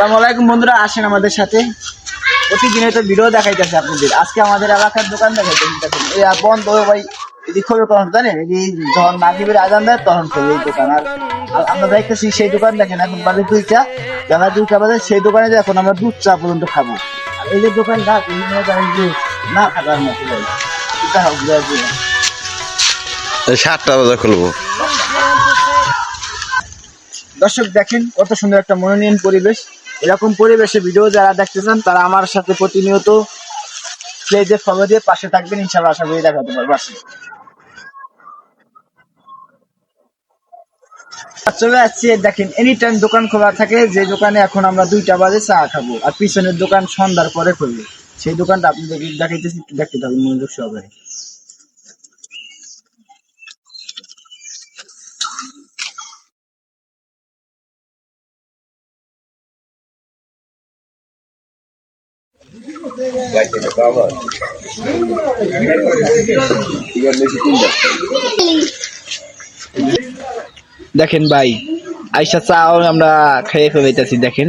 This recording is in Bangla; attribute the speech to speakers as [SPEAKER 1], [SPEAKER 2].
[SPEAKER 1] আসসালামু আলাইকুম বন্ধুরা, আসেন আমাদের সাথে। প্রতিদিনের তো ভিডিও দেখাইতেছে আপনাদের। আজকে আমাদের এলাকার দোকান দেখাইতেছে, দেখেন এই বন্ধ ভাই। এদিক খোলো তখন জানেন, এই যখন মাগরিবের আজান দেয় তখন খোলে এই দোকান। আর আমরা দেখতেছি সেই দোকান, দেখেন এখন বাজে 2টা, বেলা 2টা বাজে। সেই দোকানে যে এখন আমরা দুধ চা পর্যন্ত খাবো। আর এই যে দোকানটা যে না থাকার মতো ভাই, এটা হোক
[SPEAKER 2] 7টা বাজে খুলবো।
[SPEAKER 1] দর্শক দেখেন কত সুন্দর একটা মনোনীত পরিবেশ। এরকম পরিবেশে ভিডিও যারা দেখতে চান তারা আমার সাথে প্রতিনিয়ত পেজে ফলো দিয়ে পাশে থাকবেন, ইনশাআল্লাহ আশা করি দেখাতে পারবো। চলে আসছি, দেখেন এনি টাইম দোকান খোলা থাকে। যে দোকানে এখন আমরা 2টা বাজে চা খাবো, আর পিছনের দোকান সন্ধ্যার পরে খুলবে। সেই দোকানটা আপনি দেখাইতেছি, দেখতে থাকবেন মনোযোগ সহকারে। দেখেন ভাই, আইসা চাও আমরা খেয়ে ফেলাইতেছি। দেখেন